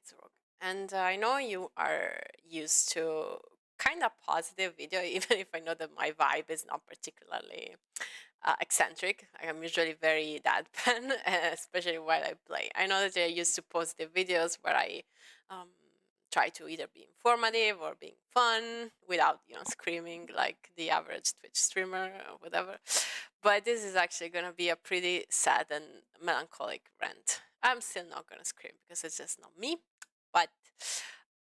it's Rogue. And I know you are used to kind of positive video, even if I know that my vibe is not particularly eccentric. I'm usually very deadpan, especially while I play. I know that you're used to positive videos where I um, try to either be informative or being fun without, screaming like the average Twitch streamer or whatever. But this is actually going to be a pretty sad and melancholic rant. I'm still not going to scream because it's just not me, but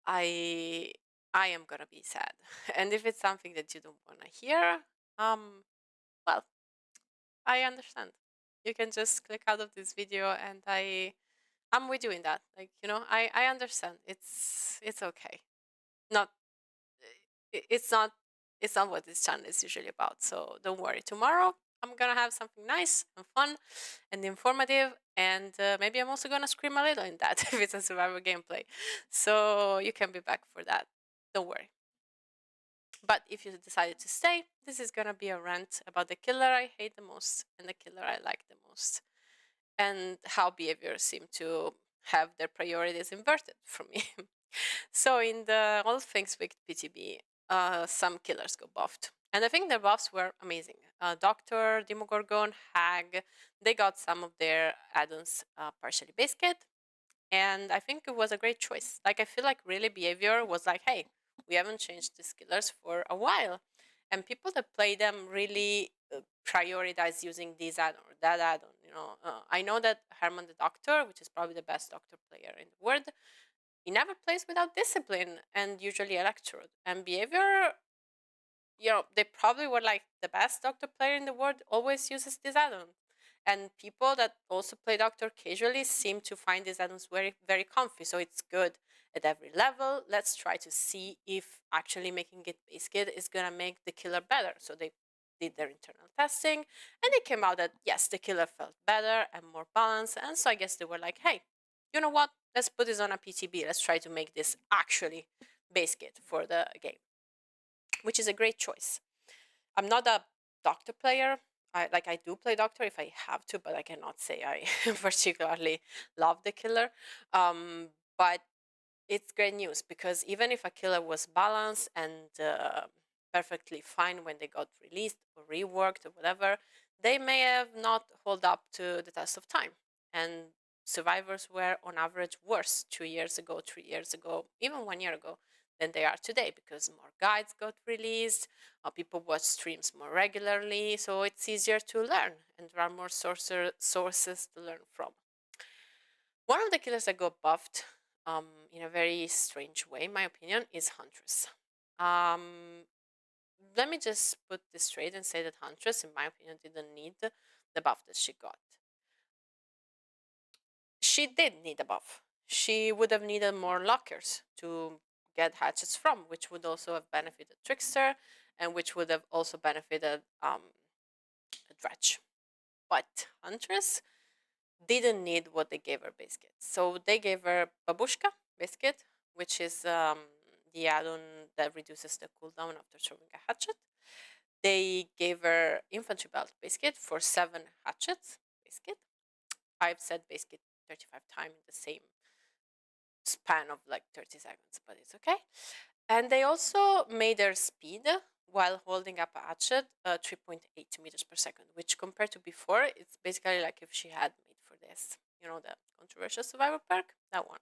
I I am going to be sad. And if it's something that you don't want to hear, well, I understand. You can just click out of this video and I'm with you in that. Like, I understand. It's okay. Not it's not what this channel is usually about. So don't worry. Tomorrow I'm gonna have something nice and fun and informative, and maybe I'm also gonna scream a little in that if it's a survivor gameplay. So you can be back for that. Don't worry. But if you decided to stay, this is gonna be a rant about the killer I hate the most and the killer I like the most, and how behaviors seem to have their priorities inverted for me. So in the All Things Wicked PTB, some killers got buffed. And I think their buffs were amazing. Doctor, Demogorgon, Hag, they got some of their add-ons partially basket. And I think it was a great choice. Like, I feel like really behavior was like, hey, we haven't changed these killers for a while. And people that play them really prioritize using this add-on or that add-on. I know that Herman the Doctor, which is probably the best Doctor player in the world, he never plays without discipline and usually electrode. And behavior, they probably were like the best Doctor player in the world, always uses this add-on. And people that also play Doctor casually seem to find these add-ons very, very comfy. So it's good at every level. Let's try to see if actually making it base kit is gonna make the killer better. So they did their internal testing and they came out that yes, the killer felt better and more balanced. And so I guess they were like, hey, you know what? Let's put this on a PTB. Let's try to make this actually base kit for the game, which is a great choice. I'm not a Doctor player. I do play Doctor if I have to, but I cannot say I particularly love the killer. But it's great news because even if a killer was balanced and perfectly fine when they got released or reworked or whatever, they may have not hold up to the test of time. And survivors were on average worse 2 years ago, 3 years ago, even 1 year ago than they are today because more guides got released, people watch streams more regularly, so it's easier to learn and there are more sources to learn from. One of the killers that got buffed in a very strange way, in my opinion, is Huntress. Let me just put this straight and say that Huntress, in my opinion, didn't need the buff that she got. She did need a buff. She would have needed more lockers to get hatchets from, which would also have benefited Trickster and which would have also benefited Dredge. But Huntress didn't need what they gave her biscuit. So they gave her Babushka biscuit, which is the add-on that reduces the cooldown after throwing a hatchet. They gave her infantry belt biscuit for 7 hatchets biscuit. I've said biscuit 35 times in the same span of like 30 seconds, but it's okay. And they also made her speed while holding up a hatchet 3.8 meters per second, which compared to before, it's basically like if she had made for this, the controversial survivor perk, that one.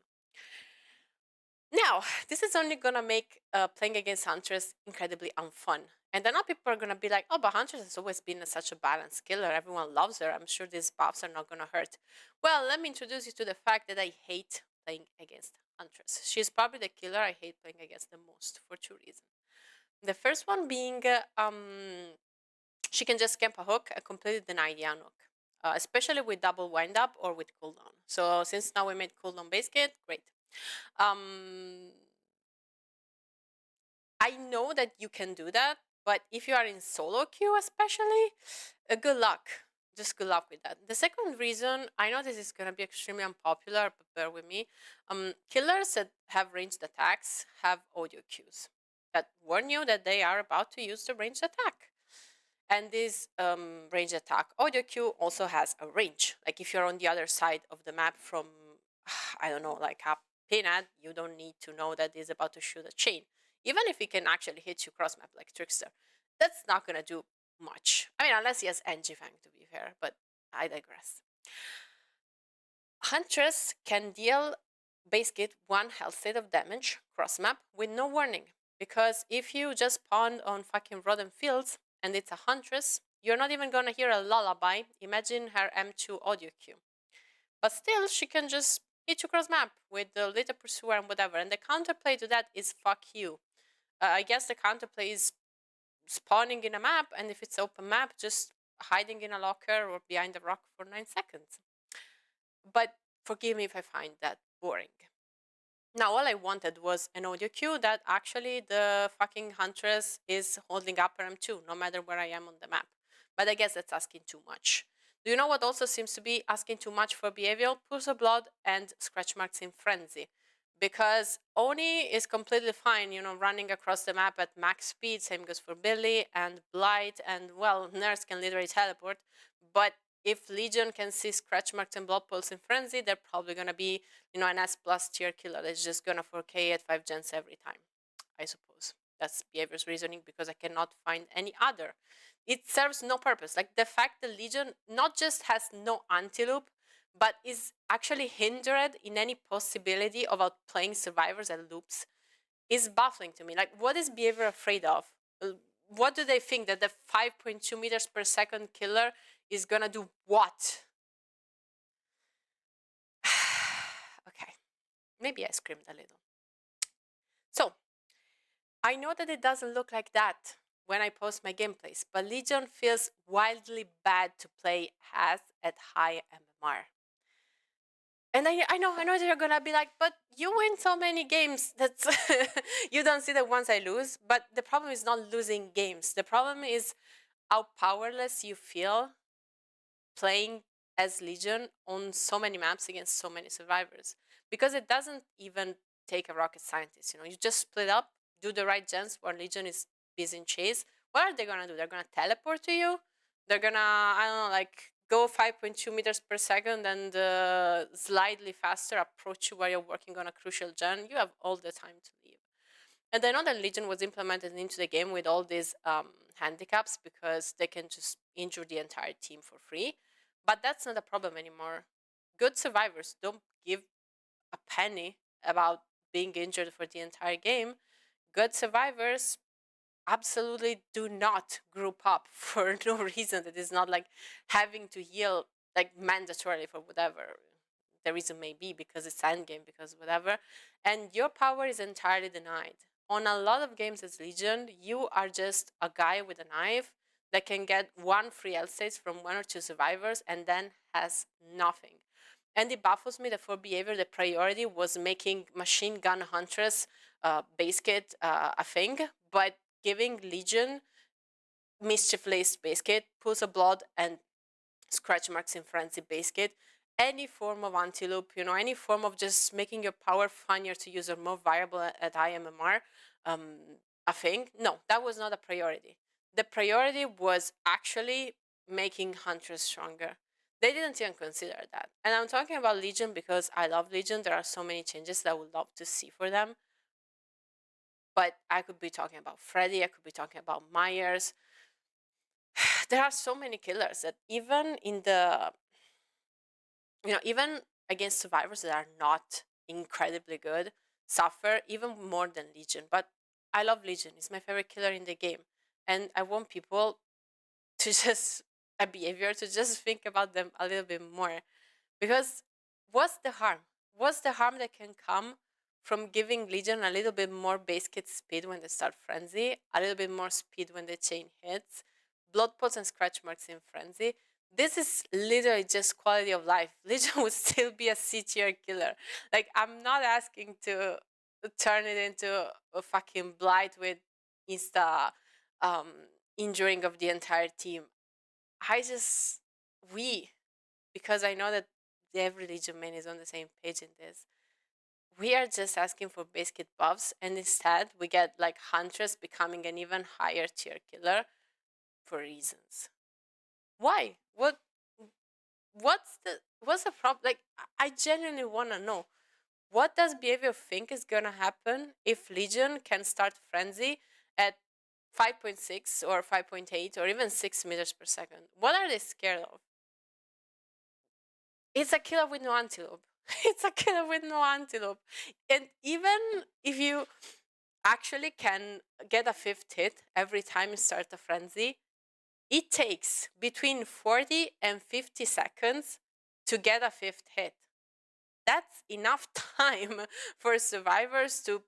Now, this is only gonna make playing against Huntress incredibly unfun. And then now people are gonna be like, oh, but Huntress has always been such a balanced killer. Everyone loves her. I'm sure these buffs are not gonna hurt. Well, let me introduce you to the fact that I hate playing against Huntress. She's probably the killer I hate playing against the most for 2 reasons. The first one being she can just camp a hook and completely deny the unhook, especially with double wind up or with cooldown. So since now we made cooldown base kit, great. I know that you can do that, but if you are in solo queue especially, good luck. Just good luck with that. The second reason, I know this is going to be extremely unpopular, but bear with me. Killers that have ranged attacks have audio cues that warn you that they are about to use the ranged attack. And this ranged attack audio cue also has a range. Like if you're on the other side of the map from, I don't know, like up Peanut, you don't need to know that he's about to shoot a chain. Even if he can actually hit you cross map like Trickster, that's not gonna do much. I mean, unless he has NG Fang, to be fair, but I digress. Huntress can deal base kit 1 health state of damage cross map with no warning. Because if you just spawn on fucking Rodden Fields and it's a Huntress, you're not even gonna hear a lullaby. Imagine her M2 audio cue. But still, she can just hit you cross map with the Little Pursuer and whatever. And the counterplay to that is fuck you. I guess the counterplay is spawning in a map, and if it's open map, just hiding in a locker or behind a rock for 9 seconds. But forgive me if I find that boring. Now, all I wanted was an audio cue that actually the fucking Huntress is holding up RM2, no matter where I am on the map. But I guess that's asking too much. Do you know what also seems to be asking too much for behavioral? Pools of blood and scratch marks in frenzy. Because Oni is completely fine, running across the map at max speed. Same goes for Billy and Blight, and well, Nurse can literally teleport. But if Legion can see scratch marks and blood pools in frenzy, they're probably gonna be, an S plus tier killer that's just gonna 4K at 5 gens every time. I suppose that's behavior's reasoning because I cannot find any other. It serves no purpose. Like the fact that Legion not just has no anti-loop, but is actually hindered in any possibility of outplaying survivors and loops is baffling to me. Like, what is behavior afraid of? What do they think that the 5.2 meters per second killer is gonna do what? Okay, maybe I screamed a little. So, I know that it doesn't look like that when I post my gameplays, but Legion feels wildly bad to play as at high MMR. And I know that you're gonna be like, but you win so many games that you don't see the ones I lose. But the problem is not losing games. The problem is how powerless you feel playing as Legion on so many maps against so many survivors. Because it doesn't even take a rocket scientist. You just split up, do the right gens where Legion is busy in chase. What are they gonna do? They're gonna teleport to you. They're gonna, I don't know, like go 5.2 meters per second and slightly faster approach you while you're working on a crucial gen. You have all the time to leave. And I know that Legion was implemented into the game with all these handicaps because they can just injure the entire team for free. But that's not a problem anymore. Good survivors don't give a penny about being injured for the entire game. Good survivors absolutely do not group up for no reason that is not like having to heal like mandatorily for whatever the reason may be, because it's endgame, because whatever, and your power is entirely denied. On a lot of games as Legion, you are just a guy with a knife that can get one free L states from one or two survivors and then has nothing. And it baffles me that for behavior, the priority was making machine gun Huntress base kit a thing, but giving Legion mischief laced base kit, pools of blood, and scratch marks in frenzy base kit, any form of anti-loop, any form of just making your power funnier to use or more viable at IMMR, a thing. No, that was not a priority. The priority was actually making Huntress stronger. They didn't even consider that. And I'm talking about Legion because I love Legion. There are so many changes that I would love to see for them. But I could be talking about Freddy, I could be talking about Myers. There are so many killers that even in the, even against survivors that are not incredibly good, suffer even more than Legion. But I love Legion. It's my favorite killer in the game. And I want people to just, a behavior, to just think about them a little bit more. Because what's the harm? What's the harm that can come from giving Legion a little bit more base kit speed when they start frenzy, a little bit more speed when the chain hits, blood pots and scratch marks in frenzy? This is literally just quality of life. Legion would still be a C tier killer. Like, I'm not asking to turn it into a fucking blight with insta um, injuring of the entire team. I just, we, because I know that every Legion main is on the same page in this. We are just asking for base kit buffs, and instead we get like Huntress becoming an even higher tier killer for reasons. Why? What's the problem? Like, I genuinely want to know What does behavior think is gonna happen if Legion can start frenzy at 5.6 or 5.8 or even 6 meters per second? What are they scared of? It's a killer with no antelope. It's a killer with no antelope. And even if you actually can get a fifth hit every time you start a frenzy, it takes between 40 and 50 seconds to get a fifth hit. That's enough time for survivors to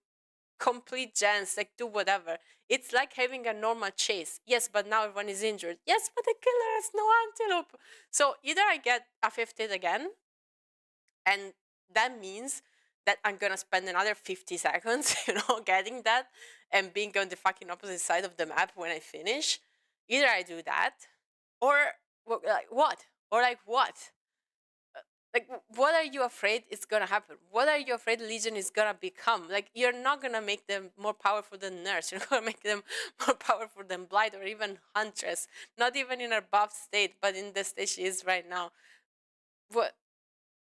complete gens, like do whatever. It's like having a normal chase. Yes, but now everyone is injured. Yes, but the killer has no antelope. So either I get a fifth hit again, and that means that I'm gonna spend another 50 seconds, getting that and being on the fucking opposite side of the map when I finish. Either I do that, or like what? Or like what? Like, what are you afraid is gonna happen? What are you afraid Legion is gonna become? Like, you're not gonna make them more powerful than Nurse. You're gonna make them more powerful than Blight or even Huntress. Not even in her buff state, but in the state she is right now. What?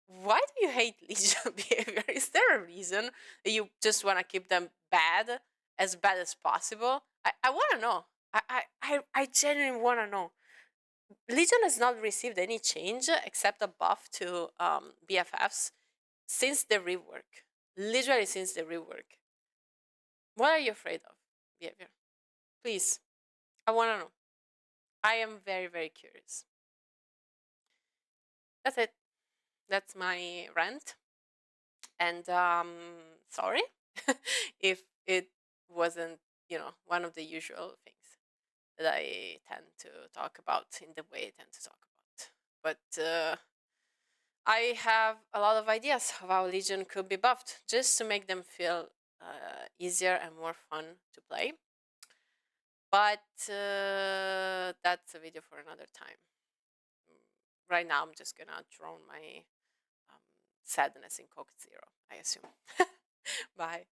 Why do you hate Legion behavior? Is there a reason that you just want to keep them as bad as possible? I want to know. I genuinely want to know. Legion has not received any change except a buff to BFFs since the rework. Literally since the rework. What are you afraid of, behavior? Please, I want to know. I am very, very curious. That's it. That's my rant. And sorry if it wasn't, one of the usual things that I tend to talk about in the way I tend to talk about. But I have a lot of ideas of how Legion could be buffed just to make them feel easier and more fun to play. But that's a video for another time. Right now, I'm just gonna drown my sadness in Coke Zero, I assume. Bye.